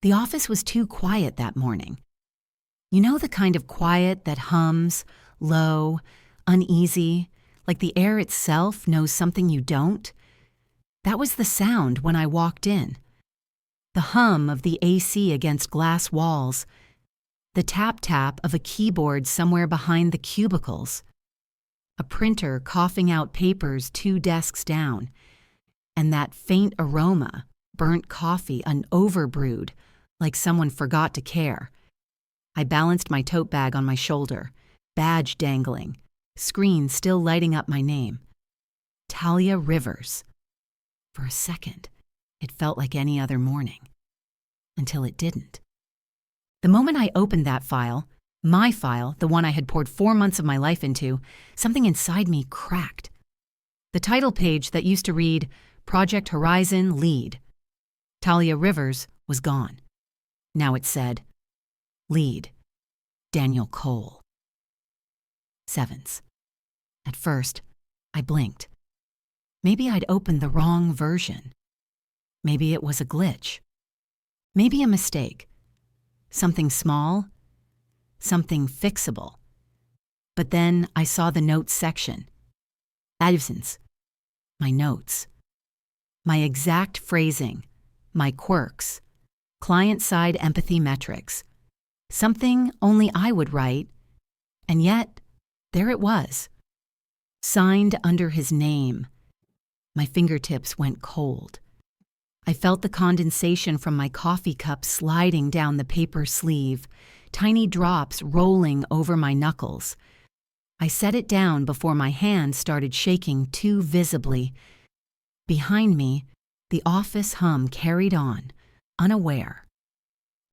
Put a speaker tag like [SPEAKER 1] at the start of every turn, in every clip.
[SPEAKER 1] The office was too quiet that morning. You know the kind of quiet that hums, low, uneasy, like the air itself knows something you don't? That was the sound when I walked in. The hum of the AC against glass walls, the tap-tap of a keyboard somewhere behind the cubicles, a printer coughing out papers 2 desks down, and that faint aroma, burnt coffee, overbrewed, like someone forgot to care. I balanced my tote bag on my shoulder, badge dangling, screen still lighting up my name. Talia Rivers. For a second, it felt like any other morning. Until it didn't. The moment I opened that file, my file, the one I had poured 4 months of my life into, something inside me cracked. The title page that used to read, Project Horizon Lead. Talia Rivers was gone. Now it said, Lead, Daniel Cole. Sevens. At first, I blinked. Maybe I'd opened the wrong version. Maybe it was a glitch. Maybe a mistake. Something small, something fixable. But then I saw the notes section. Absence. My notes. My exact phrasing. My quirks. Client-side empathy metrics. Something only I would write. And yet, there it was. Signed under his name. My fingertips went cold. I felt the condensation from my coffee cup sliding down the paper sleeve, tiny drops rolling over my knuckles. I set it down before my hand started shaking too visibly. Behind me, the office hum carried on, unaware.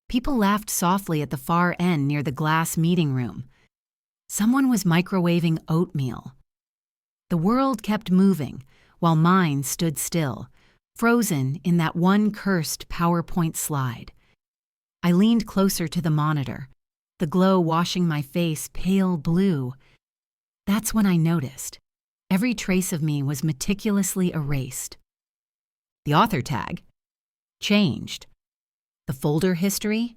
[SPEAKER 1] People laughed softly at the far end near the glass meeting room. Someone was microwaving oatmeal. The world kept moving, while mine stood still, frozen in that one cursed PowerPoint slide. I leaned closer to the monitor, the glow washing my face pale blue. That's when I noticed. Every trace of me was meticulously erased. The author tag? Changed. The folder history?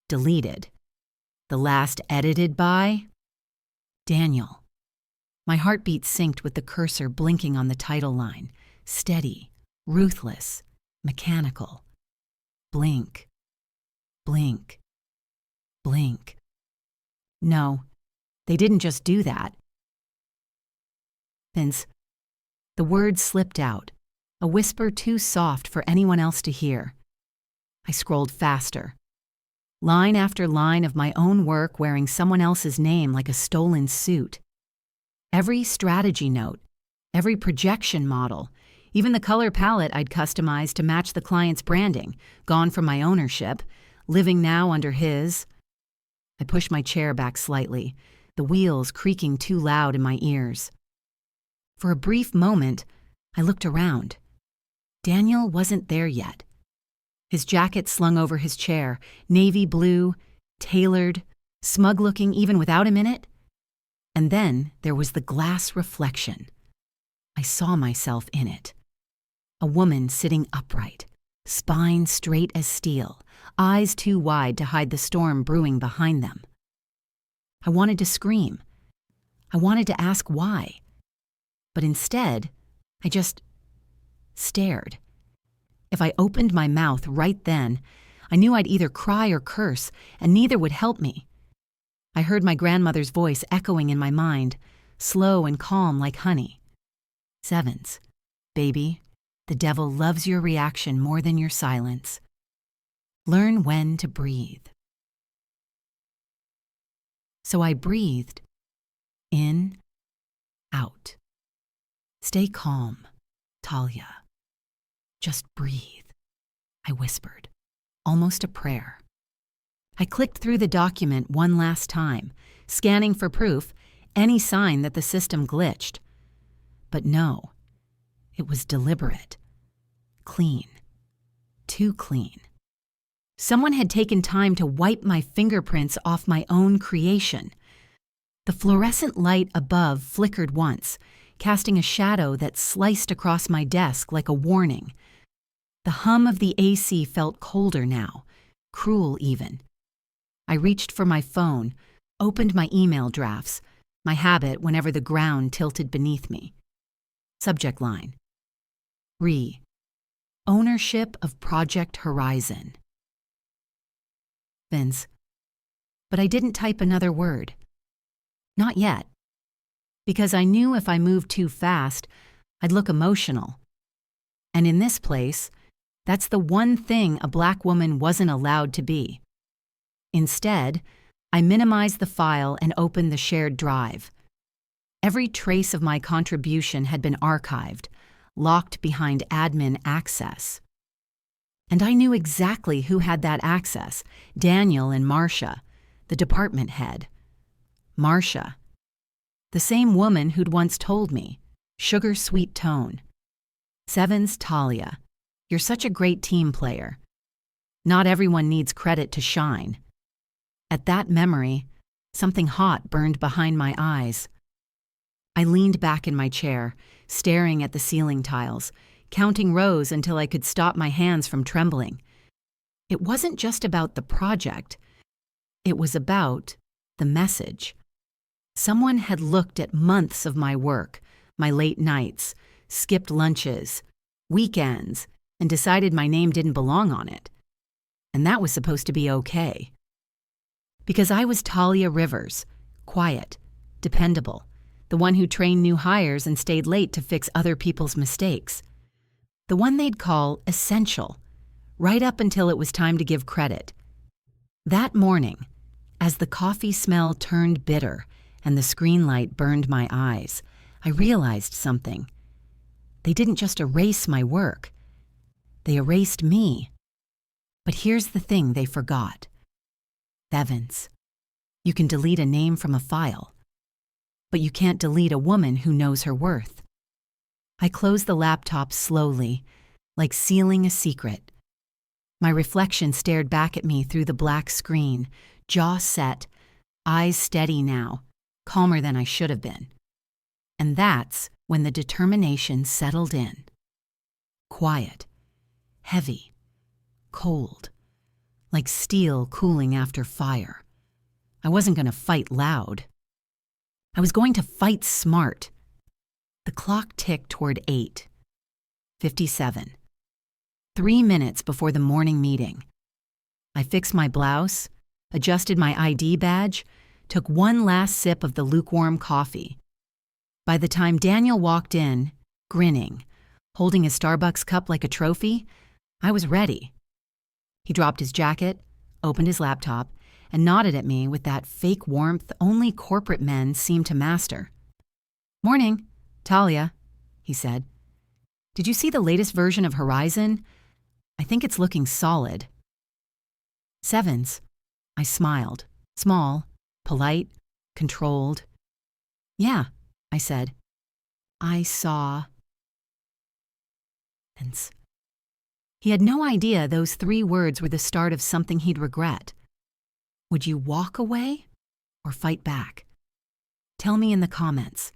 [SPEAKER 1] Deleted. The last edited by? Daniel. My heartbeat synced with the cursor blinking on the title line, steady, ruthless, mechanical. Blink, blink, blink. No, they didn't just do that. Vince, the words slipped out, a whisper too soft for anyone else to hear. I scrolled faster. Line after line of my own work wearing someone else's name like a stolen suit. Every strategy note, every projection model, even the color palette I'd customized to match the client's branding, gone from my ownership, living now under his. I pushed my chair back slightly, the wheels creaking too loud in my ears. For a brief moment, I looked around. Daniel wasn't there yet. His jacket slung over his chair, navy blue, tailored, smug-looking even without him in it. And then there was the glass reflection. I saw myself in it. A woman sitting upright, spine straight as steel, eyes too wide to hide the storm brewing behind them. I wanted to scream. I wanted to ask why. But instead, I just stared. If I opened my mouth right then, I knew I'd either cry or curse, and neither would help me. I heard my grandmother's voice echoing in my mind, slow and calm like honey. Sevens, baby, the devil loves your reaction more than your silence. Learn when to breathe. So I breathed, in, out. Stay calm, Talia. Just breathe, I whispered, almost a prayer. I clicked through the document one last time, scanning for proof, any sign that the system glitched. But no, it was deliberate, clean, too clean. Someone had taken time to wipe my fingerprints off my own creation. The fluorescent light above flickered once, casting a shadow that sliced across my desk like a warning. The hum of the AC felt colder now, cruel even. I reached for my phone, opened my email drafts, my habit whenever the ground tilted beneath me. Subject line: Ownership of Project Horizon. Vince. But I didn't type another word. Not yet. Because I knew if I moved too fast, I'd look emotional. And in this place, that's the one thing a Black woman wasn't allowed to be. Instead, I minimized the file and opened the shared drive. Every trace of my contribution had been archived, locked behind admin access. And I knew exactly who had that access: Daniel and Marcia, the department head. Marcia, the same woman who'd once told me, sugar-sweet tone. Sevens, Talia, you're such a great team player. Not everyone needs credit to shine. At that memory, something hot burned behind my eyes. I leaned back in my chair, staring at the ceiling tiles, counting rows until I could stop my hands from trembling. It wasn't just about the project. It was about the message. Someone had looked at months of my work, my late nights, skipped lunches, weekends, and decided my name didn't belong on it. And that was supposed to be okay. Because I was Talia Rivers, quiet, dependable, the one who trained new hires and stayed late to fix other people's mistakes. The one they'd call essential, right up until it was time to give credit. That morning, as the coffee smell turned bitter and the screen light burned my eyes, I realized something. They didn't just erase my work. They erased me. But here's the thing they forgot. Evans, you can delete a name from a file, but you can't delete a woman who knows her worth. I closed the laptop slowly, like sealing a secret. My reflection stared back at me through the black screen, jaw set, eyes steady now, calmer than I should have been. And that's when the determination settled in. Quiet, heavy, cold, like steel cooling after fire. I wasn't going to fight loud. I was going to fight smart. The clock ticked toward 8:57. 3 minutes before the morning meeting. I fixed my blouse, adjusted my ID badge, took one last sip of the lukewarm coffee. By the time Daniel walked in, grinning, holding his Starbucks cup like a trophy, I was ready. He dropped his jacket, opened his laptop, and nodded at me with that fake warmth only corporate men seem to master. "Morning, Talia," he said. "Did you see the latest version of Horizon? I think it's looking solid." "Sevens," I smiled, small, polite, controlled. "Yeah," I said. "I saw." He had no idea those 3 words were the start of something he'd regret. Would you walk away or fight back? Tell me in the comments.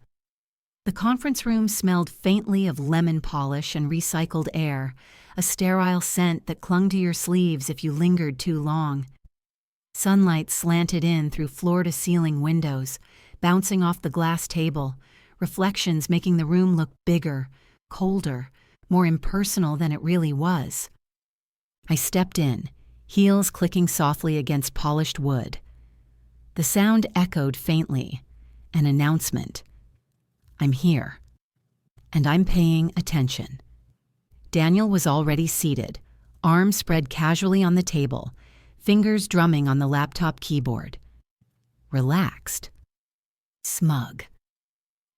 [SPEAKER 1] The conference room smelled faintly of lemon polish and recycled air, a sterile scent that clung to your sleeves if you lingered too long. Sunlight slanted in through floor-to-ceiling windows, bouncing off the glass table, reflections making the room look bigger, colder, more impersonal than it really was. I stepped in, heels clicking softly against polished wood. The sound echoed faintly, an announcement. I'm here, and I'm paying attention. Daniel was already seated, arms spread casually on the table, fingers drumming on the laptop keyboard. Relaxed. Smug.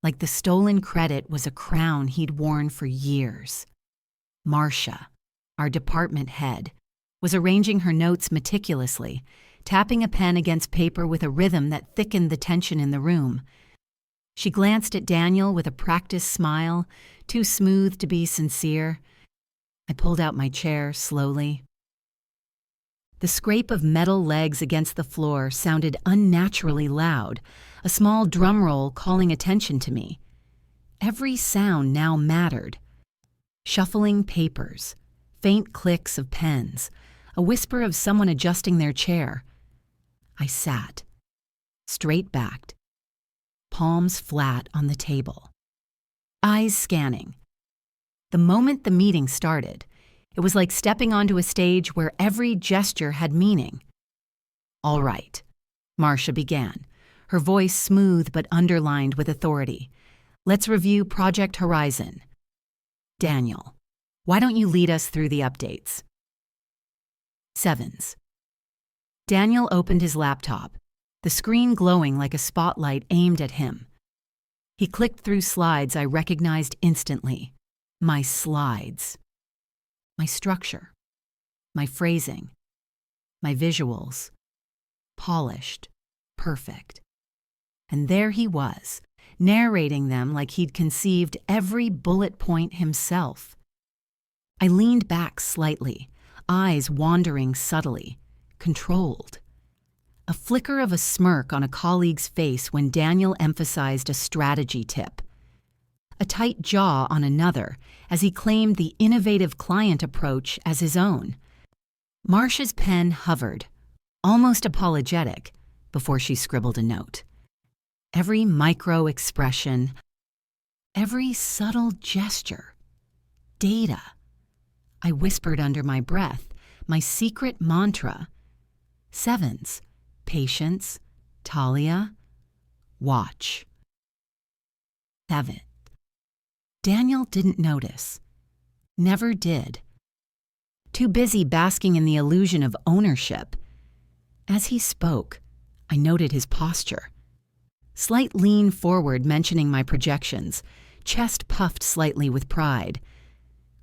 [SPEAKER 1] Like the stolen credit was a crown he'd worn for years. Marcia, our department head, was arranging her notes meticulously, tapping a pen against paper with a rhythm that thickened the tension in the room. She glanced at Daniel with a practiced smile, too smooth to be sincere. I pulled out my chair slowly. The scrape of metal legs against the floor sounded unnaturally loud, a small drum roll calling attention to me. Every sound now mattered. Shuffling papers, faint clicks of pens, a whisper of someone adjusting their chair. I sat, straight-backed, palms flat on the table, eyes scanning. The moment the meeting started, it was like stepping onto a stage where every gesture had meaning. "All right," Marcia began, her voice smooth but underlined with authority. "Let's review Project Horizon. Daniel, why don't you lead us through the updates?" Sevens. Daniel opened his laptop, the screen glowing like a spotlight aimed at him. He clicked through slides I recognized instantly. My slides. My structure. My phrasing. My visuals. Polished. Perfect. And there he was, narrating them like he'd conceived every bullet point himself. I leaned back slightly, eyes wandering subtly, controlled. A flicker of a smirk on a colleague's face when Daniel emphasized a strategy tip. A tight jaw on another as he claimed the innovative client approach as his own. Marcia's pen hovered, almost apologetic, before she scribbled a note. Every micro-expression, every subtle gesture. Data. I whispered under my breath, my secret mantra. Sevens. Patience. Talia. Watch. 7. Daniel didn't notice. Never did. Too busy basking in the illusion of ownership. As he spoke, I noted his posture. Slight lean forward mentioning my projections, chest puffed slightly with pride.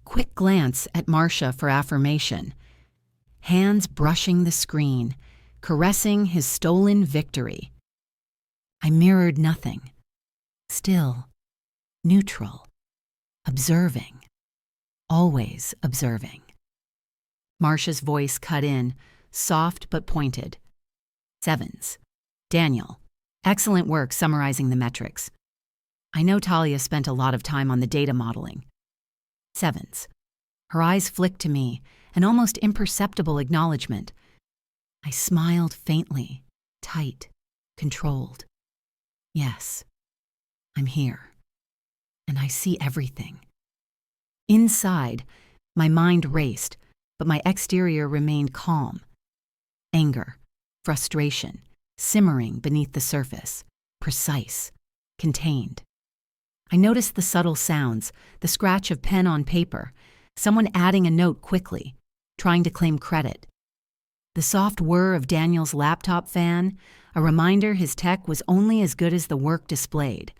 [SPEAKER 1] Quick glance at Marcia for affirmation. Hands brushing the screen, caressing his stolen victory. I mirrored nothing. Still, neutral, observing, always observing. Marcia's voice cut in, soft but pointed. Sevens. Daniel, excellent work summarizing the metrics. I know Talia spent a lot of time on the data modeling. Sevens. Her eyes flicked to me, an almost imperceptible acknowledgement. I smiled faintly, tight, controlled. Yes, I'm here. And I see everything. Inside, my mind raced, but my exterior remained calm. Anger, frustration, simmering beneath the surface, precise, contained. I noticed the subtle sounds, the scratch of pen on paper, someone adding a note quickly, trying to claim credit. The soft whir of Daniel's laptop fan, a reminder his tech was only as good as the work displayed.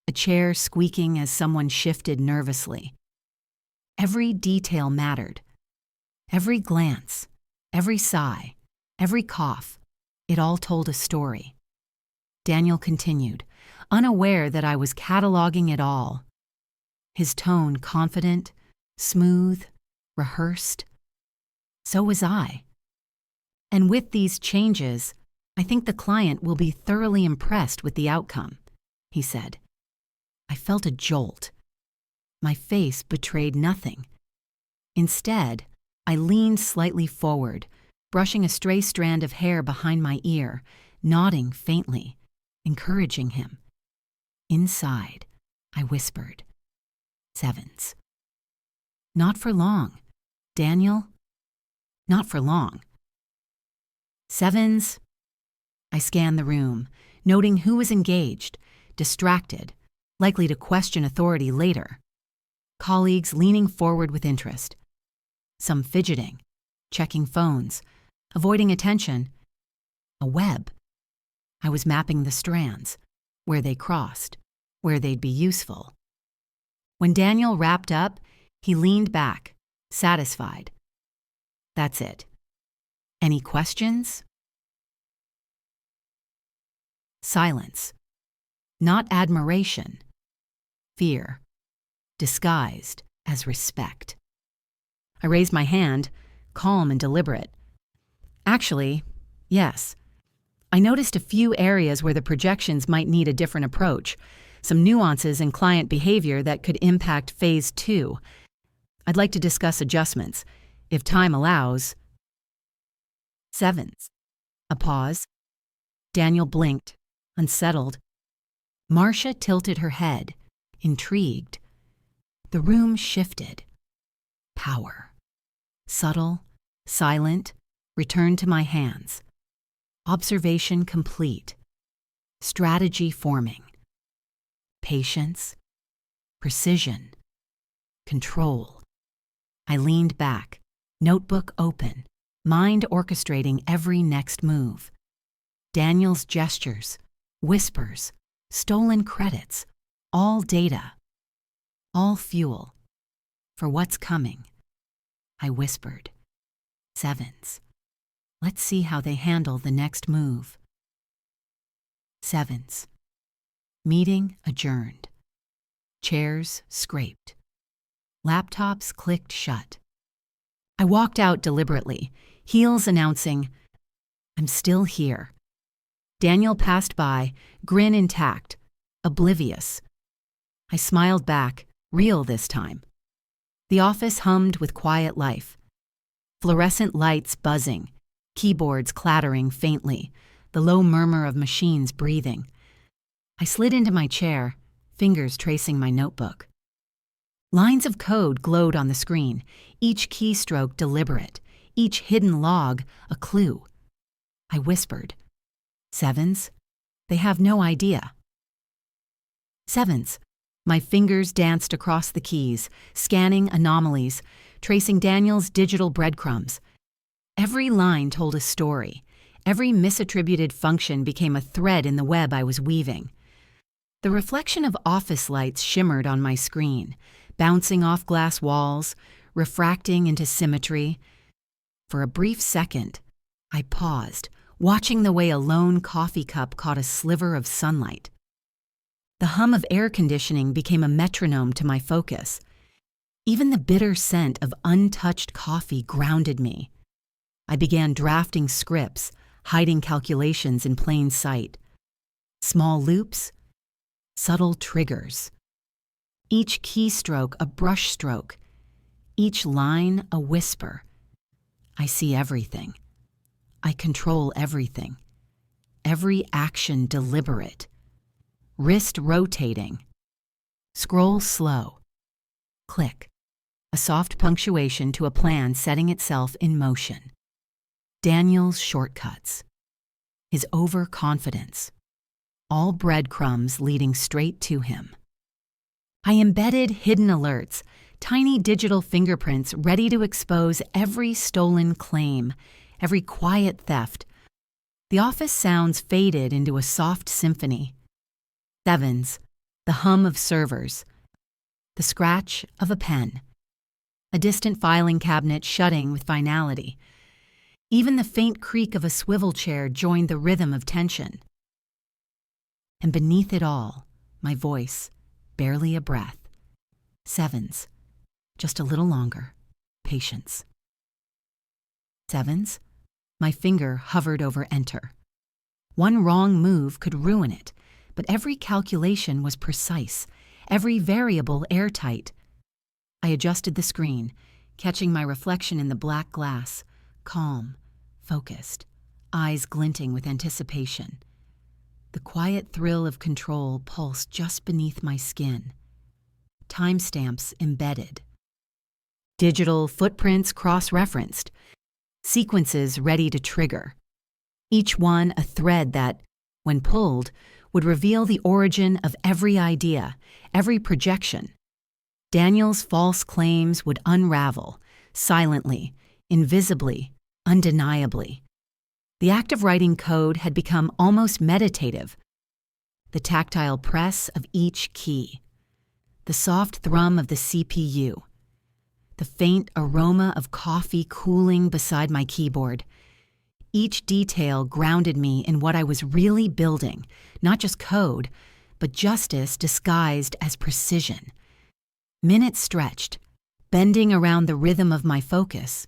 [SPEAKER 1] A chair squeaking as someone shifted nervously. Every detail mattered. Every glance, every sigh, every cough, it all told a story. Daniel continued, unaware that I was cataloging it all. His tone confident, smooth, rehearsed. So was I. And with these changes, I think the client will be thoroughly impressed with the outcome, he said. I felt a jolt. My face betrayed nothing. Instead, I leaned slightly forward, brushing a stray strand of hair behind my ear, nodding faintly, encouraging him. Inside, I whispered, Sevens. Not for long, Daniel. Not for long. Sevens. I scanned the room, noting who was engaged, distracted, likely to question authority later. Colleagues leaning forward with interest. Some fidgeting, checking phones, avoiding attention. A web. I was mapping the strands, where they crossed, where they'd be useful. When Daniel wrapped up, he leaned back, satisfied. That's it. Any questions? Silence. Not admiration. Fear. Disguised as respect. I raised my hand, calm and deliberate. Actually, yes. I noticed a few areas where the projections might need a different approach, some nuances in client behavior that could impact Phase 2. I'd like to discuss adjustments. If time allows, Sevens. A pause. Daniel blinked, unsettled. Marcia tilted her head, intrigued. The room shifted. Power. Subtle, silent, returned to my hands. Observation complete. Strategy forming. Patience. Precision. Control. I leaned back, notebook open, mind orchestrating every next move. Daniel's gestures, whispers, stolen credits, all data, all fuel. For what's coming? I whispered. Sevens. Let's see how they handle the next move. Sevens. Meeting adjourned. Chairs scraped. Laptops clicked shut. I walked out deliberately, heels announcing, I'm still here. Daniel passed by, grin intact, oblivious. I smiled back, real this time. The office hummed with quiet life. Fluorescent lights buzzing, keyboards clattering faintly, the low murmur of machines breathing. I slid into my chair, fingers tracing my notebook. Lines of code glowed on the screen, each keystroke deliberate, each hidden log a clue. I whispered, Sevens, they have no idea. Sevens. My fingers danced across the keys, scanning anomalies, tracing Daniel's digital breadcrumbs. Every line told a story. Every misattributed function became a thread in the web I was weaving. The reflection of office lights shimmered on my screen, bouncing off glass walls, refracting into symmetry. For a brief second, I paused, watching the way a lone coffee cup caught a sliver of sunlight. The hum of air conditioning became a metronome to my focus. Even the bitter scent of untouched coffee grounded me. I began drafting scripts, hiding calculations in plain sight. Small loops, subtle triggers. Each keystroke a brushstroke, each line a whisper. I see everything. I control everything. Every action deliberate. Wrist rotating. Scroll slow. Click. A soft punctuation to a plan setting itself in motion. Daniel's shortcuts. His overconfidence. All breadcrumbs leading straight to him. I embedded hidden alerts, tiny digital fingerprints ready to expose every stolen claim, every quiet theft. The office sounds faded into a soft symphony. Sevens, the hum of servers, the scratch of a pen, a distant filing cabinet shutting with finality. Even the faint creak of a swivel chair joined the rhythm of tension. And beneath it all, my voice, barely a breath. Sevens, just a little longer, patience. Sevens, my finger hovered over enter. One wrong move could ruin it, but every calculation was precise, every variable airtight. I adjusted the screen, catching my reflection in the black glass, calm, focused, eyes glinting with anticipation. The quiet thrill of control pulsed just beneath my skin. Timestamps embedded. Digital footprints cross-referenced. Sequences ready to trigger. Each one a thread that, when pulled, would reveal the origin of every idea, every projection. Daniel's false claims would unravel, silently, invisibly, undeniably. The act of writing code had become almost meditative. The tactile press of each key. The soft thrum of the CPU. The faint aroma of coffee cooling beside my keyboard. Each detail grounded me in what I was really building, not just code, but justice disguised as precision. Minutes stretched, bending around the rhythm of my focus.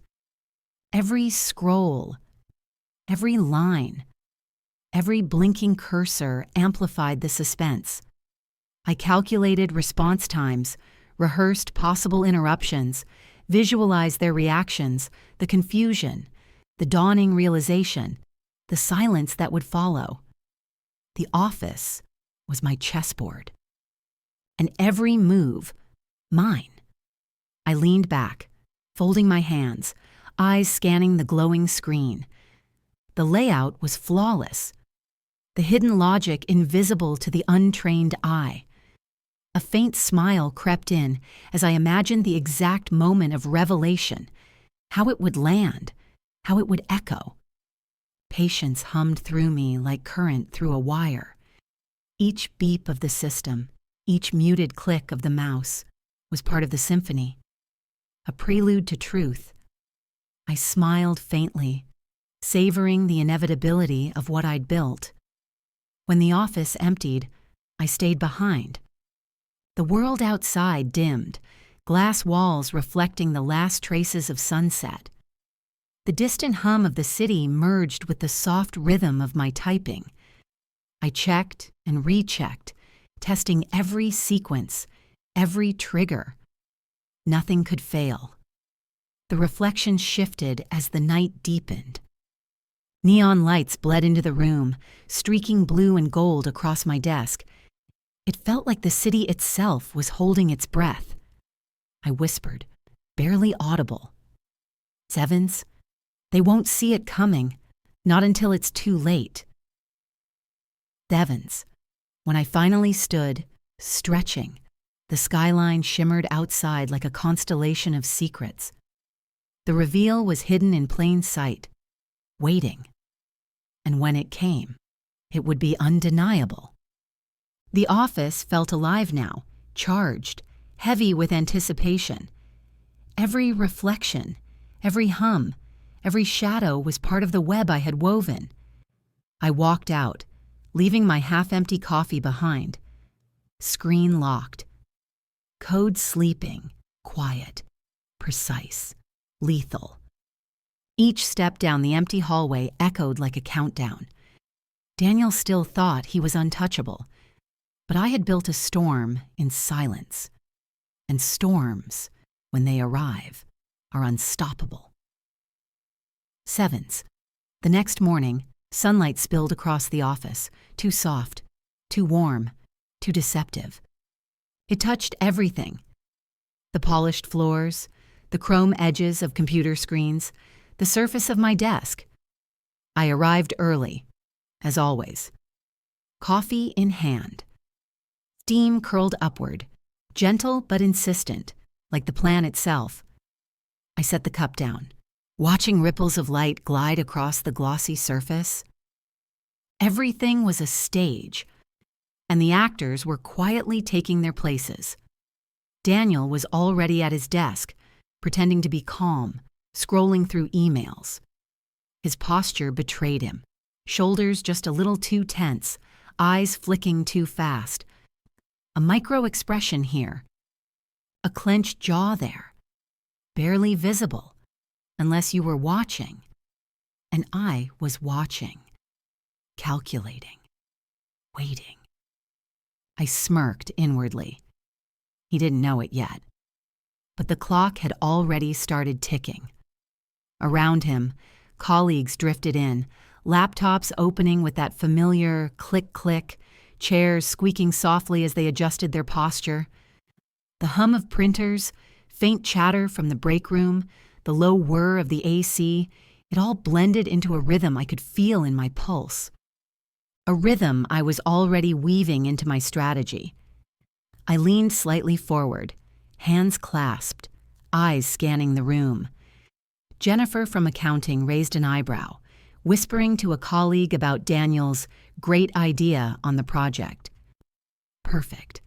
[SPEAKER 1] Every scroll, every line, every blinking cursor amplified the suspense. I calculated response times, rehearsed possible interruptions, visualized their reactions, the confusion, the dawning realization, the silence that would follow. The office was my chessboard. And every move, mine. I leaned back, folding my hands, eyes scanning the glowing screen. The layout was flawless, the hidden logic invisible to the untrained eye. A faint smile crept in as I imagined the exact moment of revelation, how it would land, how it would echo. Patience hummed through me like current through a wire. Each beep of the system, each muted click of the mouse, was part of the symphony, a prelude to truth. I smiled faintly, savoring the inevitability of what I'd built. When the office emptied, I stayed behind. The world outside dimmed, glass walls reflecting the last traces of sunset. The distant hum of the city merged with the soft rhythm of my typing. I checked and rechecked, testing every sequence, every trigger. Nothing could fail. The reflection shifted as the night deepened. Neon lights bled into the room, streaking blue and gold across my desk. It felt like the city itself was holding its breath. I whispered, barely audible. Sevens, they won't see it coming, not until it's too late. Sevens, when I finally stood, stretching, the skyline shimmered outside like a constellation of secrets. The reveal was hidden in plain sight, waiting. And when it came, it would be undeniable. The office felt alive now, charged, heavy with anticipation. Every reflection, every hum, every shadow was part of the web I had woven. I walked out, leaving my half-empty coffee behind. Screen locked. Code sleeping, quiet, precise, lethal. Each step down the empty hallway echoed like a countdown. Daniel still thought he was untouchable, but I had built a storm in silence. And storms, when they arrive, are unstoppable. Sevens. The next morning, sunlight spilled across the office, too soft, too warm, too deceptive. It touched everything. The polished floors, the chrome edges of computer screens, the surface of my desk. I arrived early, as always. Coffee in hand. Steam curled upward, gentle but insistent, like the plan itself. I set the cup down, watching ripples of light glide across the glossy surface. Everything was a stage, and the actors were quietly taking their places. Daniel was already at his desk, pretending to be calm, scrolling through emails. His posture betrayed him, shoulders just a little too tense, eyes flicking too fast. A micro-expression here. A clenched jaw there. Barely visible, unless you were watching. And I was watching, calculating, waiting. I smirked inwardly. He didn't know it yet. But the clock had already started ticking. Around him, colleagues drifted in, laptops opening with that familiar click-click, chairs squeaking softly as they adjusted their posture. The hum of printers, faint chatter from the break room, the low whir of the AC, it all blended into a rhythm I could feel in my pulse. A rhythm I was already weaving into my strategy. I leaned slightly forward, hands clasped, eyes scanning the room. Jennifer from accounting raised an eyebrow, whispering to a colleague about Daniel's great idea on the project. Perfect.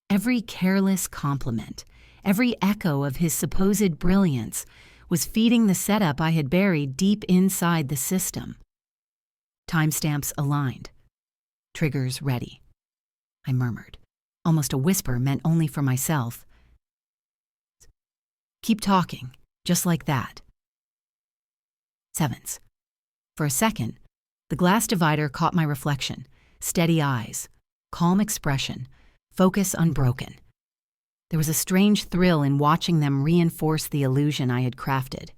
[SPEAKER 1] Every careless compliment, every echo of his supposed brilliance was feeding the setup I had buried deep inside the system. Timestamps aligned. Triggers ready. I murmured, almost a whisper meant only for myself. Keep talking, just like that. Sevens. For a second, the glass divider caught my reflection, steady eyes, calm expression, focus unbroken. There was a strange thrill in watching them reinforce the illusion I had crafted.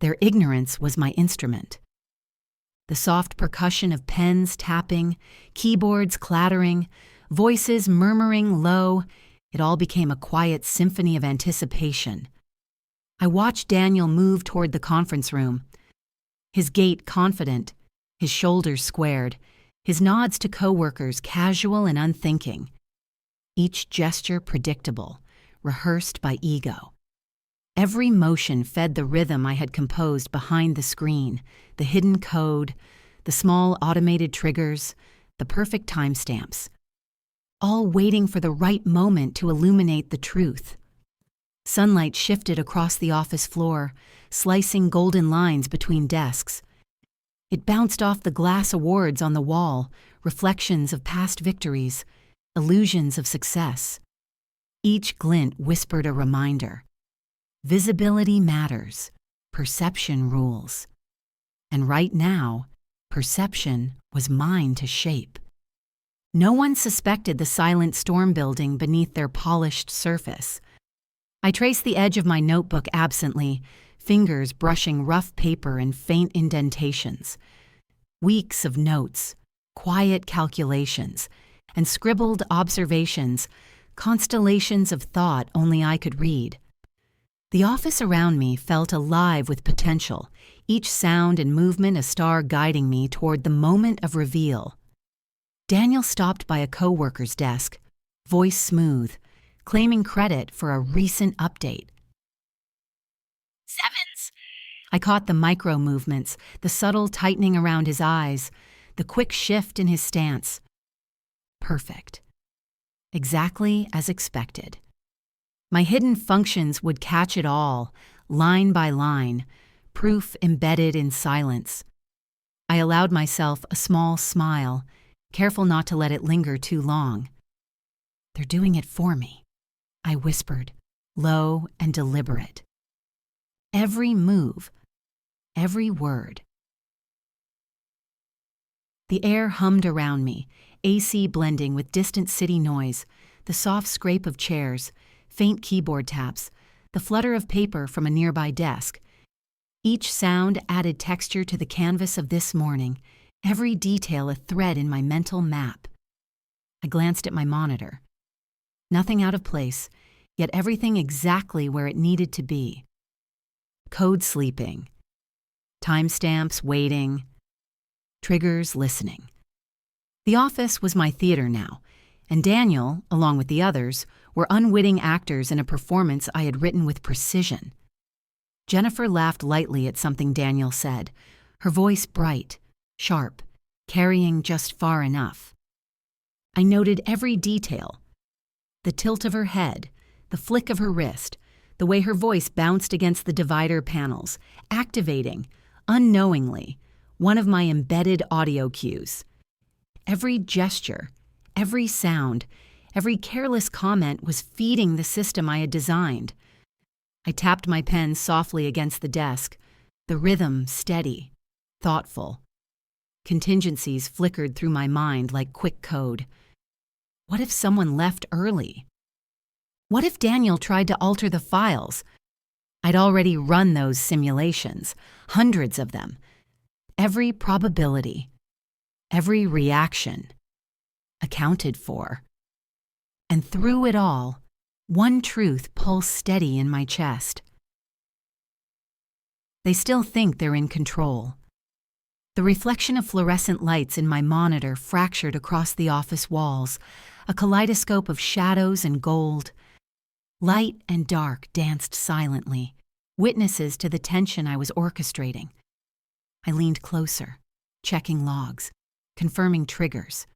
[SPEAKER 1] Their ignorance was my instrument. The soft percussion of pens tapping, keyboards clattering, voices murmuring low, it all became a quiet symphony of anticipation. I watched Daniel move toward the conference room, his gait confident, his shoulders squared, his nods to coworkers casual and unthinking. Each gesture predictable, rehearsed by ego. Every motion fed the rhythm I had composed behind the screen, the hidden code, the small automated triggers, the perfect timestamps, all waiting for the right moment to illuminate the truth. Sunlight shifted across the office floor, slicing golden lines between desks. It bounced off the glass awards on the wall, reflections of past victories, illusions of success. Each glint whispered a reminder. Visibility matters. Perception rules. And right now, perception was mine to shape. No one suspected the silent storm building beneath their polished surface. I traced the edge of my notebook absently, fingers brushing rough paper and faint indentations. Weeks of notes, quiet calculations, and scribbled observations, constellations of thought only I could read. The office around me felt alive with potential, each sound and movement a star guiding me toward the moment of reveal. Daniel stopped by a coworker's desk, voice smooth, claiming credit for a recent update.
[SPEAKER 2] Sevens!
[SPEAKER 1] I caught the micro movements, the subtle tightening around his eyes, the quick shift in his stance. Perfect. Exactly as expected. My hidden functions would catch it all, line by line, proof embedded in silence. I allowed myself a small smile, careful not to let it linger too long. They're doing it for me, I whispered, low and deliberate. Every move, every word. The air hummed around me, AC blending with distant city noise, the soft scrape of chairs, faint keyboard taps, the flutter of paper from a nearby desk. Each sound added texture to the canvas of this morning, every detail a thread in my mental map. I glanced at my monitor. Nothing out of place, yet everything exactly where it needed to be. Code sleeping, timestamps waiting, triggers listening. The office was my theater now, and Daniel, along with the others, were unwitting actors in a performance I had written with precision. Jennifer laughed lightly at something Daniel said, her voice bright, sharp, carrying just far enough. I noted every detail. The tilt of her head, the flick of her wrist, the way her voice bounced against the divider panels, activating, unknowingly, one of my embedded audio cues. Every gesture, every sound, every careless comment was feeding the system I had designed. I tapped my pen softly against the desk, the rhythm steady, thoughtful. Contingencies flickered through my mind like quick code. What if someone left early? What if Daniel tried to alter the files? I'd already run those simulations, hundreds of them. Every probability, every reaction, accounted for. And through it all, one truth pulsed steady in my chest. They still think they're in control. The reflection of fluorescent lights in my monitor fractured across the office walls, a kaleidoscope of shadows and gold. Light and dark danced silently, witnesses to the tension I was orchestrating. I leaned closer, checking logs, confirming triggers.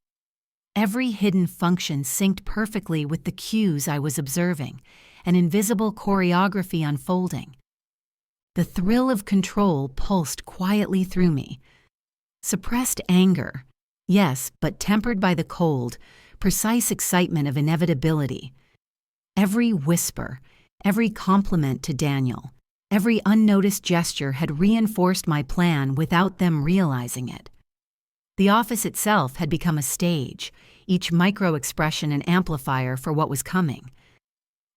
[SPEAKER 1] Every hidden function synced perfectly with the cues I was observing, an invisible choreography unfolding. The thrill of control pulsed quietly through me. Suppressed anger, yes, but tempered by the cold, precise excitement of inevitability. Every whisper, every compliment to Daniel, every unnoticed gesture had reinforced my plan without them realizing it. The office itself had become a stage, each micro-expression an amplifier for what was coming.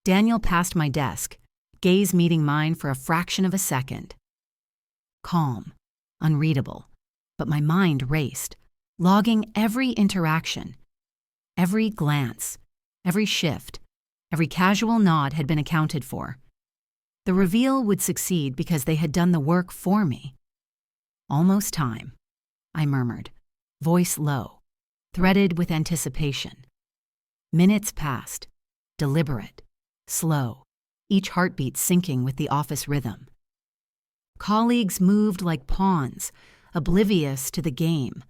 [SPEAKER 1] Daniel passed my desk, gaze meeting mine for a fraction of a second. calm, unreadable, but my mind raced, logging every interaction. Every glance, every shift, every casual nod had been accounted for. The reveal would succeed because they had done the work for me. Almost time, I murmured, voice low, threaded with anticipation. Minutes passed, deliberate, slow, each heartbeat syncing with the office rhythm. Colleagues moved like pawns, oblivious to the game.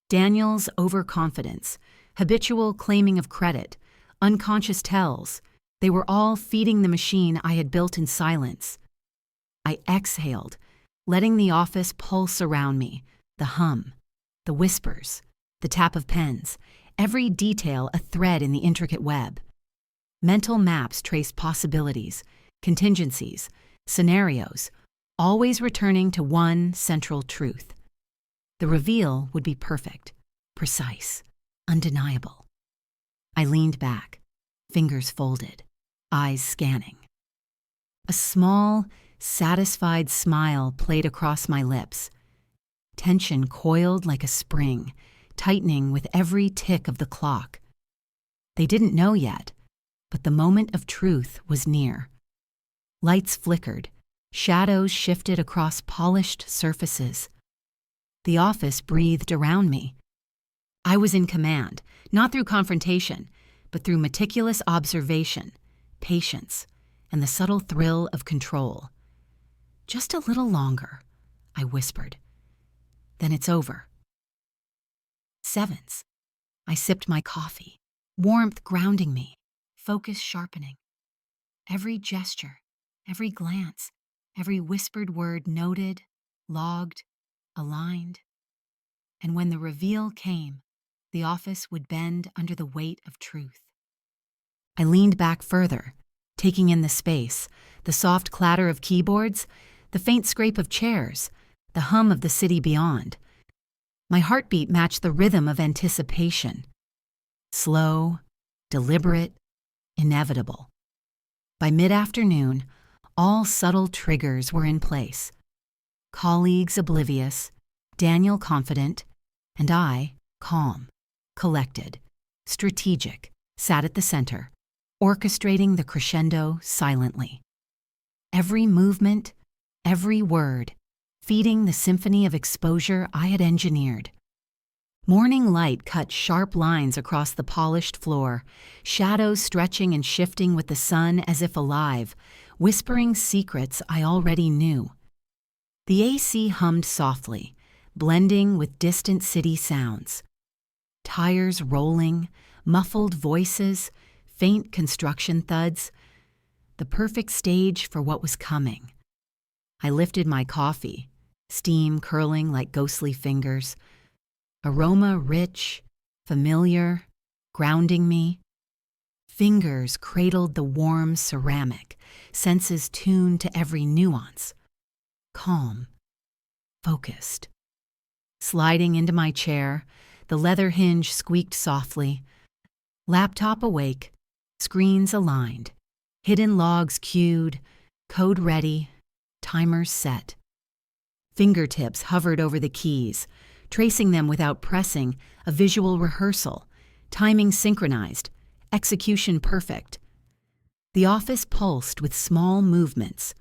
[SPEAKER 1] Daniel's overconfidence, habitual claiming of credit, unconscious tells, they were all feeding the machine I had built in silence. I exhaled, letting the office pulse around me, the hum, the whispers, the tap of pens, every detail a thread in the intricate web. Mental maps traced possibilities, contingencies, scenarios, always returning to one central truth. The reveal would be perfect, precise, undeniable. I leaned back, fingers folded, eyes scanning. A small, satisfied smile played across my lips. Tension coiled like a spring, tightening with every tick of the clock. They didn't know yet, but the moment of truth was near. Lights flickered, shadows shifted across polished surfaces. The office breathed around me. I was in command, not through confrontation, but through meticulous observation, patience, and the subtle thrill of control. Just a little longer, I whispered. Then it's over. Sevens. I sipped my coffee, warmth grounding me, focus sharpening. Every gesture, every glance, every whispered word noted, logged, aligned. And when the reveal came, the office would bend under the weight of truth. I leaned back further, taking in the space, the soft clatter of keyboards, the faint scrape of chairs, the hum of the city beyond. My heartbeat matched the rhythm of anticipation. Slow, deliberate, inevitable. By mid-afternoon, all subtle triggers were in place. Colleagues oblivious, Daniel confident, and I calm, collected, strategic, sat at the center, orchestrating the crescendo silently. Every movement, every word, feeding the symphony of exposure I had engineered. Morning light cut sharp lines across the polished floor, shadows stretching and shifting with the sun as if alive, whispering secrets I already knew. The AC hummed softly, blending with distant city sounds. Tires rolling, muffled voices, faint construction thuds. The perfect stage for what was coming. I lifted my coffee, steam curling like ghostly fingers. Aroma rich, familiar, grounding me. Fingers cradled the warm ceramic, senses tuned to every nuance. Calm, focused. Sliding into my chair, the leather hinge squeaked softly. Laptop awake, screens aligned, hidden logs queued, code ready, timers set. Fingertips hovered over the keys, tracing them without pressing, a visual rehearsal, timing synchronized, execution perfect. The office pulsed with small movements.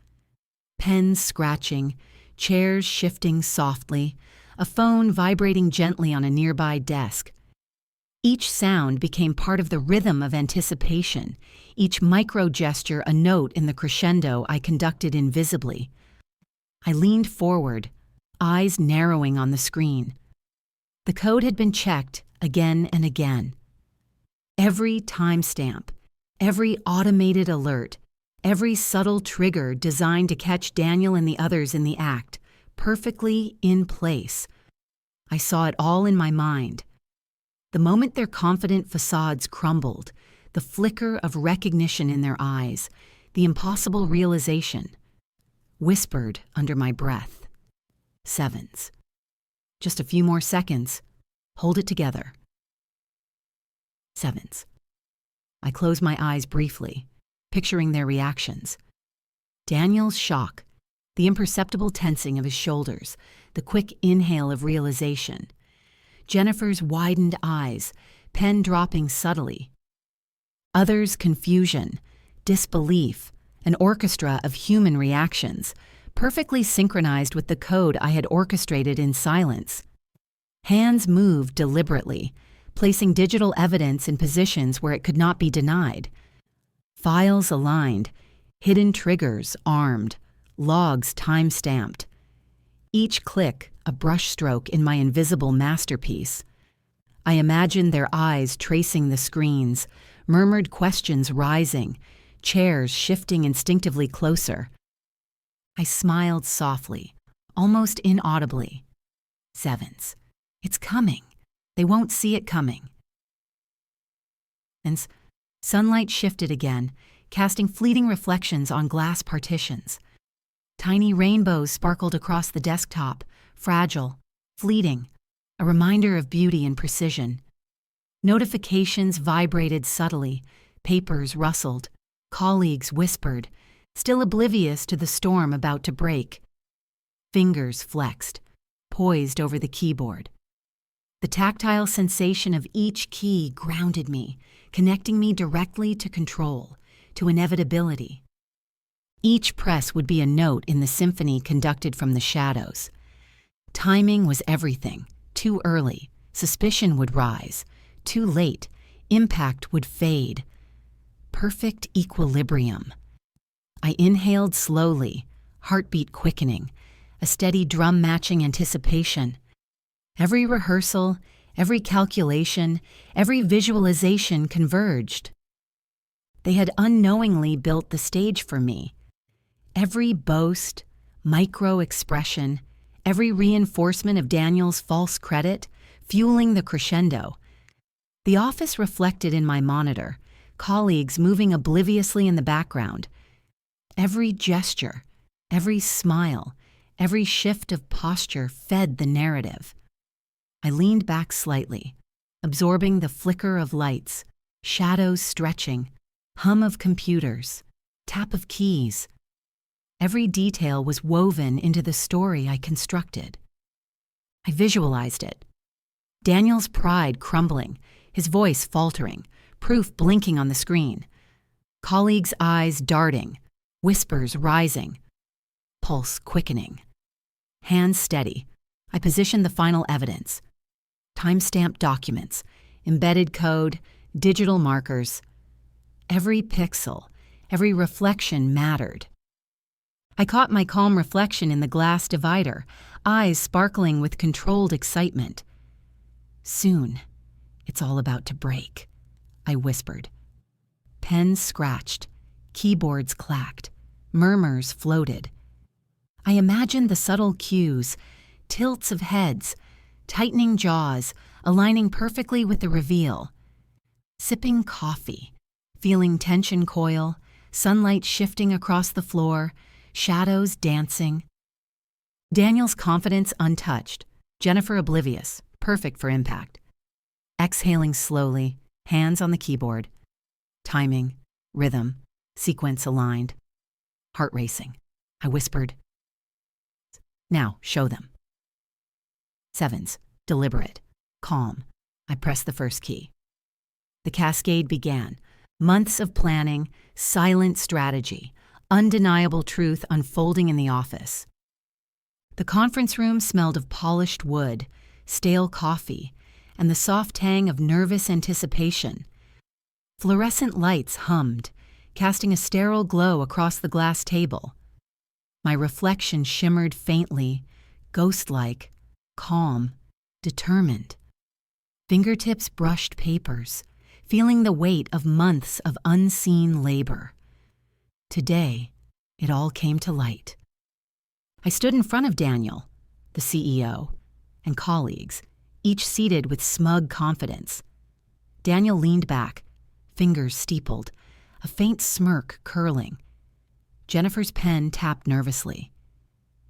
[SPEAKER 1] Pens scratching, chairs shifting softly, a phone vibrating gently on a nearby desk. Each sound became part of the rhythm of anticipation, each micro-gesture a note in the crescendo I conducted invisibly. I leaned forward, eyes narrowing on the screen. The code had been checked again and again. Every timestamp, every automated alert, every subtle trigger designed to catch Daniel and the others in the act, perfectly in place. I saw it all in my mind. The moment their confident facades crumbled, the flicker of recognition in their eyes, the impossible realization, whispered under my breath. Sevens. Just a few more seconds. Hold it together. Sevens. I closed my eyes briefly, picturing their reactions. Daniel's shock, the imperceptible tensing of his shoulders, the quick inhale of realization. Jennifer's widened eyes, pen dropping subtly. Others' confusion, disbelief, an orchestra of human reactions, perfectly synchronized with the code I had orchestrated in silence. Hands moved deliberately, placing digital evidence in positions where it could not be denied. Files aligned, hidden triggers armed, logs time-stamped. Each click a brushstroke in my invisible masterpiece. I imagined their eyes tracing the screens, murmured questions rising, chairs shifting instinctively closer. I smiled softly, almost inaudibly. Sevens. It's coming. They won't see it coming. And sunlight shifted again, casting fleeting reflections on glass partitions. Tiny rainbows sparkled across the desktop, fragile, fleeting, a reminder of beauty and precision. Notifications vibrated subtly, papers rustled, colleagues whispered, still oblivious to the storm about to break. Fingers flexed, poised over the keyboard. The tactile sensation of each key grounded me, connecting me directly to control, to inevitability. Each press would be a note in the symphony conducted from the shadows. Timing was everything. Too early, suspicion would rise. Too late, impact would fade. Perfect equilibrium. I inhaled slowly, heartbeat quickening, a steady drum-matching anticipation. Every rehearsal, every calculation, every visualization converged. They had unknowingly built the stage for me. Every boast, micro-expression, every reinforcement of Daniel's false credit, fueling the crescendo. The office reflected in my monitor, colleagues moving obliviously in the background. Every gesture, every smile, every shift of posture fed the narrative. I leaned back slightly, absorbing the flicker of lights, shadows stretching, hum of computers, tap of keys. Every detail was woven into the story I constructed. I visualized it. Daniel's pride crumbling, his voice faltering, proof blinking on the screen. Colleagues' eyes darting, whispers rising, pulse quickening. Hands steady, I positioned the final evidence. Time-stamped documents, embedded code, digital markers. Every pixel, every reflection mattered. I caught my calm reflection in the glass divider, eyes sparkling with controlled excitement. Soon, it's all about to break, I whispered. Pens scratched, keyboards clacked, murmurs floated. I imagined the subtle cues, tilts of heads, tightening jaws, aligning perfectly with the reveal. Sipping coffee, feeling tension coil, sunlight shifting across the floor, shadows dancing. Daniel's confidence untouched, Jennifer oblivious, perfect for impact. Exhaling slowly, hands on the keyboard. Timing, rhythm, sequence aligned. Heart racing. I whispered, "Now, show them." Sevens, deliberate, calm. I pressed the first key. The cascade began. Months of planning, silent strategy, undeniable truth unfolding in the office. The conference room smelled of polished wood, stale coffee, and the soft tang of nervous anticipation. Fluorescent lights hummed, casting a sterile glow across the glass table. My reflection shimmered faintly, ghost-like, calm, determined. Fingertips brushed papers, feeling the weight of months of unseen labor. Today, it all came to light. I stood in front of Daniel, the CEO, and colleagues, each seated with smug confidence. Daniel leaned back, fingers steepled, a faint smirk curling. Jennifer's pen tapped nervously.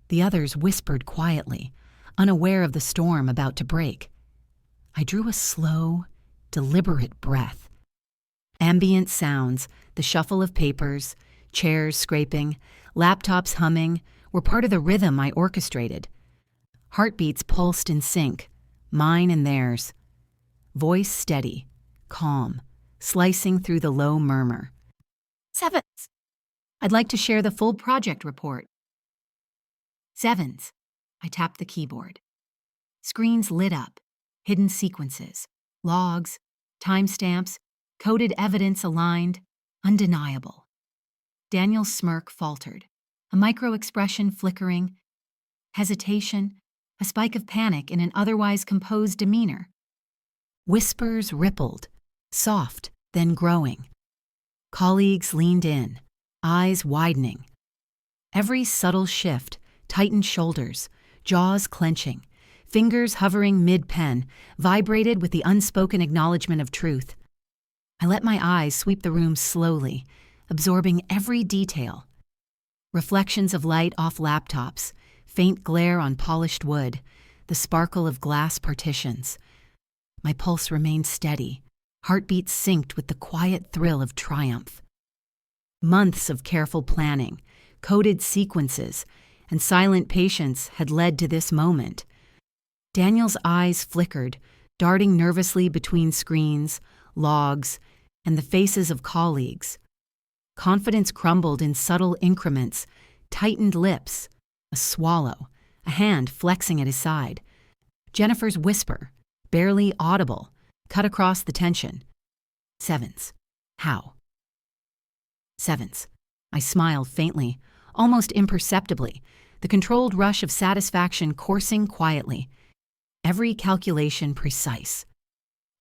[SPEAKER 1] The others whispered quietly, unaware of the storm about to break. I drew a slow, deliberate breath. Ambient sounds, the shuffle of papers, chairs scraping, laptops humming, were part of the rhythm I orchestrated. Heartbeats pulsed in sync, mine and theirs. Voice steady, calm, slicing through the low murmur. Sevens. I'd like to share the full project report. Sevens. I tapped the keyboard. Screens lit up, hidden sequences, logs, timestamps, coded evidence aligned, undeniable. Daniel's smirk faltered, a micro-expression flickering, hesitation, a spike of panic in an otherwise composed demeanor. Whispers rippled, soft, then growing. Colleagues leaned in, eyes widening. Every subtle shift tightened shoulders, jaws clenching, fingers hovering mid-pen, vibrated with the unspoken acknowledgement of truth. I let my eyes sweep the room slowly, absorbing every detail. Reflections of light off laptops, faint glare on polished wood, the sparkle of glass partitions. My pulse remained steady, heartbeats synced with the quiet thrill of triumph. Months of careful planning, coded sequences, and silent patience had led to this moment. Daniel's eyes flickered, darting nervously between screens, logs, and the faces of colleagues. Confidence crumbled in subtle increments, tightened lips, a swallow, a hand flexing at his side. Jennifer's whisper, barely audible, cut across the tension. Sevens. How? Sevens. I smiled faintly, almost imperceptibly, the controlled rush of satisfaction coursing quietly. Every calculation precise.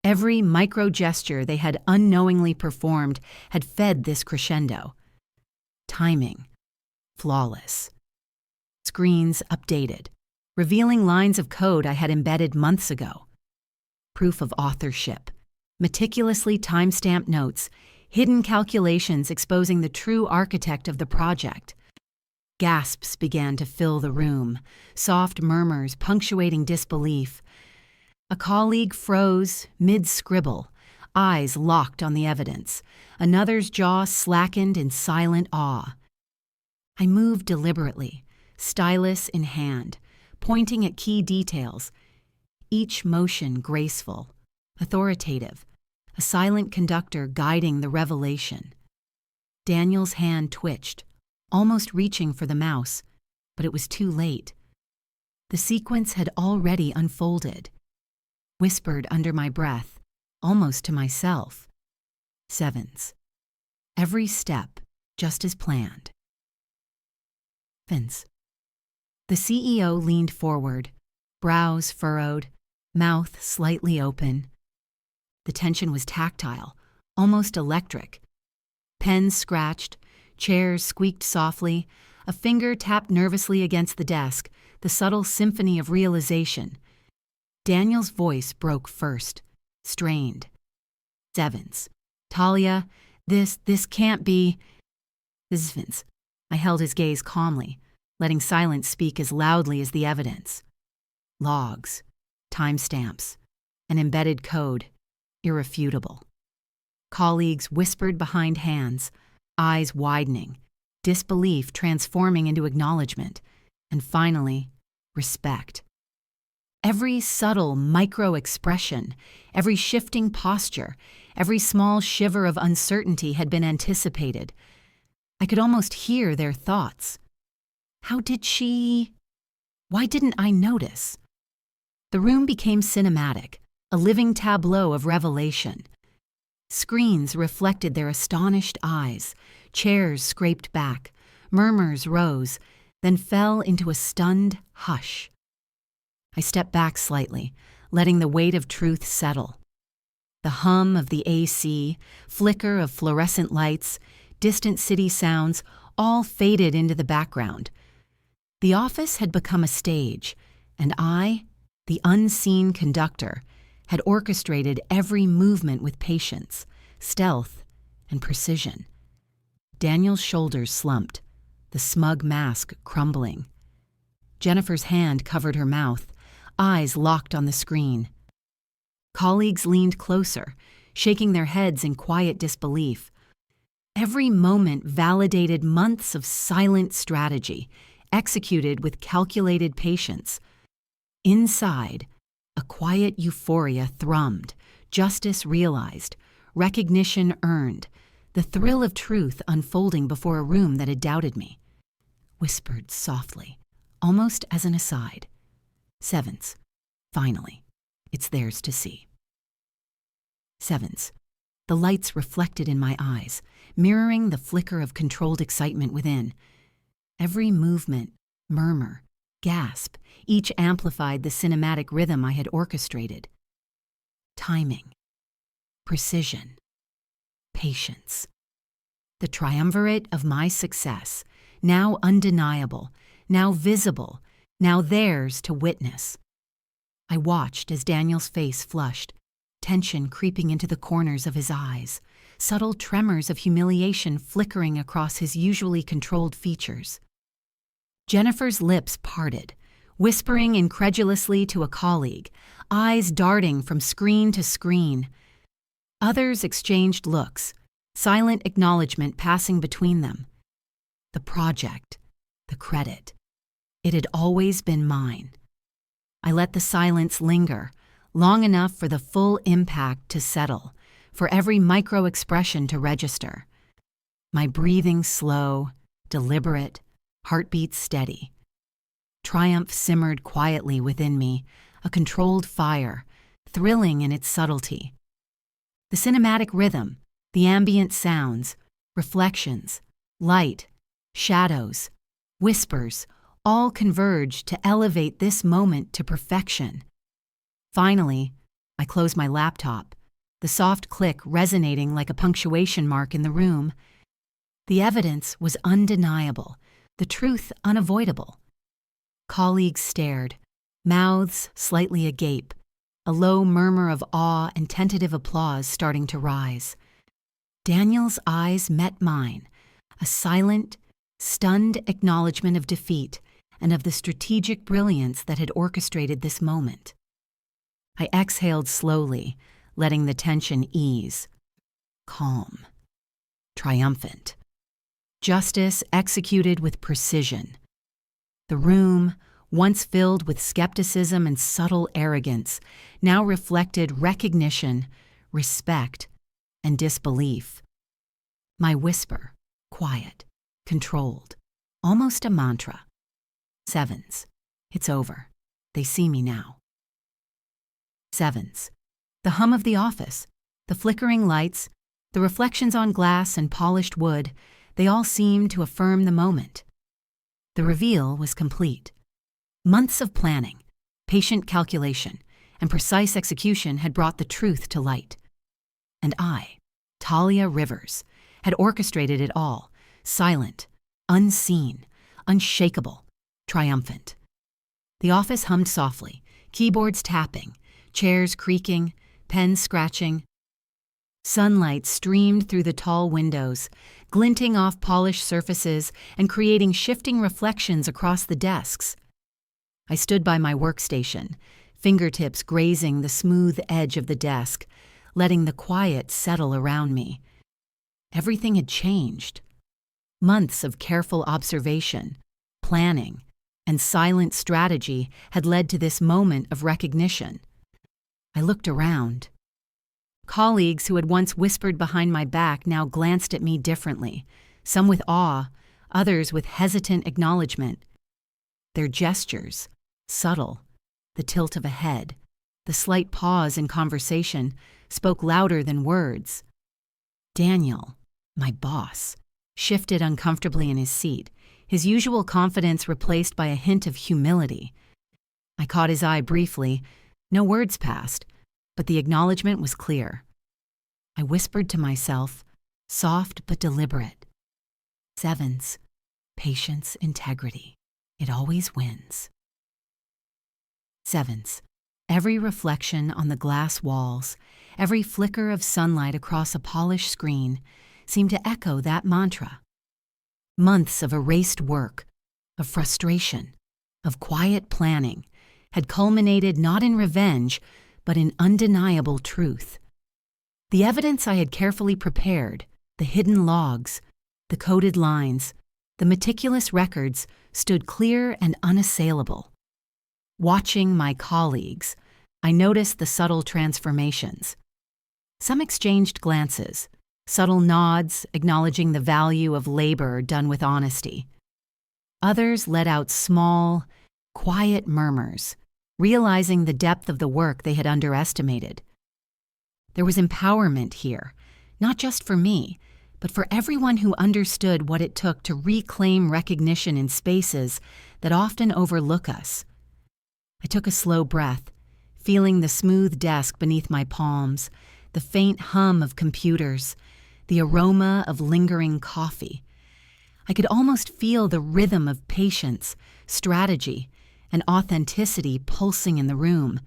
[SPEAKER 1] Every micro-gesture they had unknowingly performed had fed this crescendo. Timing. Flawless. Screens updated, revealing lines of code I had embedded months ago. Proof of authorship. Meticulously timestamped notes, hidden calculations exposing the true architect of the project. Gasps began to fill the room, soft murmurs punctuating disbelief. A colleague froze mid-scribble, eyes locked on the evidence. Another's jaw slackened in silent awe. I moved deliberately, stylus in hand, pointing at key details, each motion graceful, authoritative, a silent conductor guiding the revelation. Daniel's hand twitched, almost reaching for the mouse, but it was too late. The sequence had already unfolded. Whispered under my breath, almost to myself. Sevens. Every step just as planned. Sevens. The CEO leaned forward, brows furrowed, mouth slightly open. The tension was tactile, almost electric. Pens scratched, chairs squeaked softly, a finger tapped nervously against the desk, the subtle symphony of realization. Daniel's voice broke first, strained. Sevens. Talia, this can't be. Sevens. I held his gaze calmly, letting silence speak as loudly as the evidence. Logs, timestamps, an embedded code, irrefutable. Colleagues whispered behind hands, eyes widening, disbelief transforming into acknowledgement, and finally, respect. Every subtle micro-expression, every shifting posture, every small shiver of uncertainty had been anticipated. I could almost hear their thoughts. How did she? Why didn't I notice? The room became cinematic, a living tableau of revelation. Screens reflected their astonished eyes, chairs scraped back, murmurs rose, then fell into a stunned hush. I stepped back slightly, letting the weight of truth settle. The hum of the AC, flicker of fluorescent lights, distant city sounds, all faded into the background. The office had become a stage, and I, the unseen conductor, had orchestrated every movement with patience, stealth, and precision. Daniel's shoulders slumped, the smug mask crumbling. Jennifer's hand covered her mouth, eyes locked on the screen. Colleagues leaned closer, shaking their heads in quiet disbelief. Every moment validated months of silent strategy, executed with calculated patience. Inside, a quiet euphoria thrummed, justice realized, recognition earned, the thrill of truth unfolding before a room that had doubted me. Whispered softly, almost as an aside. Sevens. Finally, it's theirs to see. Sevens. The lights reflected in my eyes, mirroring the flicker of controlled excitement within. Every movement, murmur, gasp, each amplified the cinematic rhythm I had orchestrated. Timing, precision, patience. The triumvirate of my success, now undeniable, now visible, now theirs to witness. I watched as Daniel's face flushed, tension creeping into the corners of his eyes, subtle tremors of humiliation flickering across his usually controlled features. Jennifer's lips parted, whispering incredulously to a colleague, eyes darting from screen to screen. Others exchanged looks, silent acknowledgement passing between them. The project, the credit. It had always been mine. I let the silence linger, long enough for the full impact to settle, for every micro-expression to register. My breathing slow, deliberate, heartbeat steady. Triumph simmered quietly within me, a controlled fire, thrilling in its subtlety. The cinematic rhythm, the ambient sounds, reflections, light, shadows, whispers, all converged to elevate this moment to perfection. Finally, I closed my laptop, the soft click resonating like a punctuation mark in the room. The evidence was undeniable, the truth unavoidable. Colleagues stared, mouths slightly agape, a low murmur of awe and tentative applause starting to rise. Daniel's eyes met mine, a silent, stunned acknowledgement of defeat and of the strategic brilliance that had orchestrated this moment. I exhaled slowly, letting the tension ease. Calm. Triumphant. Justice executed with precision. The room, once filled with skepticism and subtle arrogance, now reflected recognition, respect, and disbelief. My whisper, quiet, controlled, almost a mantra. Sevens. It's over. They see me now. Sevens. The hum of the office, the flickering lights, the reflections on glass and polished wood, they all seemed to affirm the moment. The reveal was complete. Months of planning, patient calculation, and precise execution had brought the truth to light. And I, Talia Rivers, had orchestrated it all, silent, unseen, unshakable, triumphant. The office hummed softly, keyboards tapping, chairs creaking, pens scratching. Sunlight streamed through the tall windows, glinting off polished surfaces and creating shifting reflections across the desks. I stood by my workstation, fingertips grazing the smooth edge of the desk, letting the quiet settle around me. Everything had changed. Months of careful observation, planning, and silent strategy had led to this moment of recognition. I looked around. Colleagues who had once whispered behind my back now glanced at me differently, some with awe, others with hesitant acknowledgement. Their gestures, subtle, the tilt of a head, the slight pause in conversation, spoke louder than words. Daniel, my boss, shifted uncomfortably in his seat, his usual confidence replaced by a hint of humility. I caught his eye briefly. No words passed, but the acknowledgement was clear. I whispered to myself, soft but deliberate. Sevens, patience, integrity. It always wins. Sevens, every reflection on the glass walls, every flicker of sunlight across a polished screen seemed to echo that mantra. Months of erased work, of frustration, of quiet planning, had culminated not in revenge, but in undeniable truth. The evidence I had carefully prepared, the hidden logs, the coded lines, The meticulous records stood clear and unassailable. Watching my colleagues, I noticed the subtle transformations. Some exchanged glances, subtle nods acknowledging the value of labor done with honesty. Others let out small, quiet murmurs, realizing the depth of the work they had underestimated. There was empowerment here, not just for me, but for everyone who understood what it took to reclaim recognition in spaces that often overlook us. I took a slow breath, feeling the smooth desk beneath my palms, the faint hum of computers, the aroma of lingering coffee. I could almost feel the rhythm of patience, strategy, and authenticity pulsing in the room.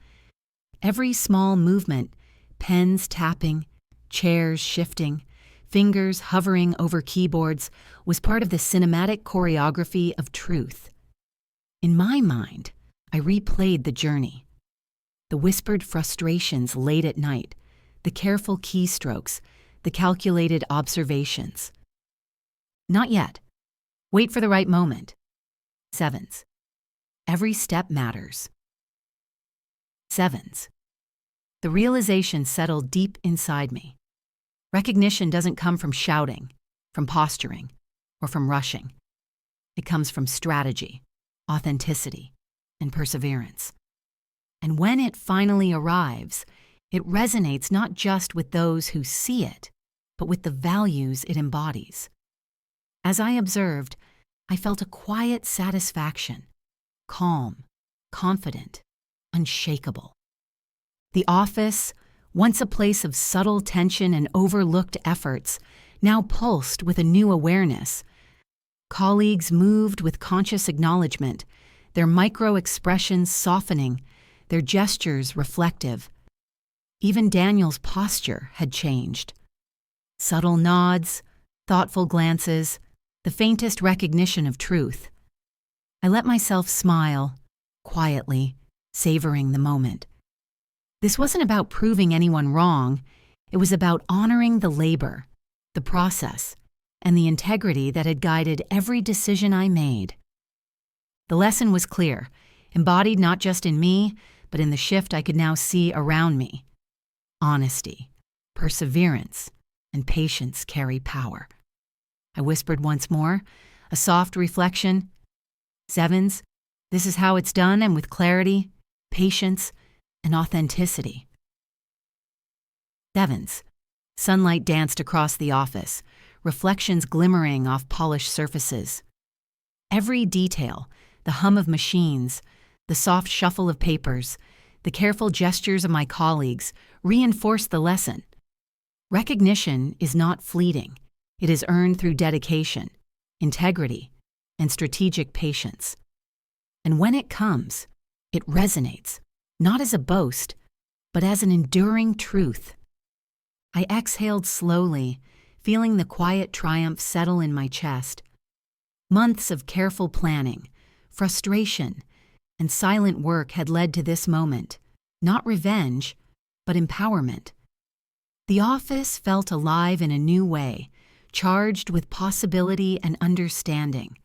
[SPEAKER 1] Every small movement, pens tapping, chairs shifting, fingers hovering over keyboards, was part of the cinematic choreography of truth. In my mind, I replayed the journey. The whispered frustrations late at night, the careful keystrokes, the calculated observations. Not yet. Wait for the right moment. Sevens. Every step matters. Sevens. The realization settled deep inside me. Recognition doesn't come from shouting, from posturing, or from rushing. It comes from strategy, authenticity, and perseverance. And when it finally arrives, it resonates not just with those who see it, but with the values it embodies. As I observed, I felt a quiet satisfaction, calm, confident, unshakable. The office, once a place of subtle tension and overlooked efforts, now pulsed with a new awareness. Colleagues moved with conscious acknowledgement, their micro-expressions softening, their gestures reflective. Even Daniel's posture had changed. Subtle nods, thoughtful glances, the faintest recognition of truth. I let myself smile, quietly, savoring the moment. This wasn't about proving anyone wrong. It was about honoring the labor, the process, and the integrity that had guided every decision I made. The lesson was clear, embodied not just in me, but in the shift I could now see around me. Honesty, perseverance, and patience carry power. I whispered once more, a soft reflection. Sevens, this is how it's done, and with clarity, patience, and authenticity. Sevens. Sunlight danced across the office, reflections glimmering off polished surfaces. Every detail, the hum of machines, the soft shuffle of papers, the careful gestures of my colleagues, reinforced the lesson. Recognition is not fleeting. It is earned through dedication, integrity, and strategic patience. And when it comes, it resonates, not as a boast, but as an enduring truth. I exhaled slowly, feeling the quiet triumph settle in my chest. Months of careful planning, frustration, and silent work had led to this moment, not revenge, but empowerment. The office felt alive in a new way, charged with possibility and understanding.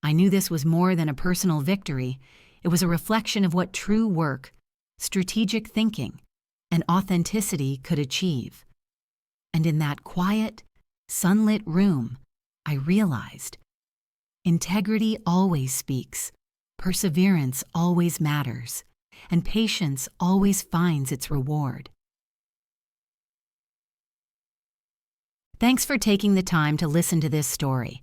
[SPEAKER 1] I knew this was more than a personal victory. It was a reflection of what true work, strategic thinking, and authenticity could achieve. And in that quiet, sunlit room, I realized integrity always speaks, perseverance always matters, and patience always finds its reward. Thanks for taking the time to listen to this story.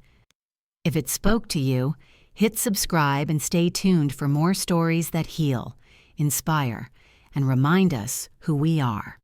[SPEAKER 1] If it spoke to you, hit subscribe and stay tuned for more stories that heal, inspire, and remind us who we are.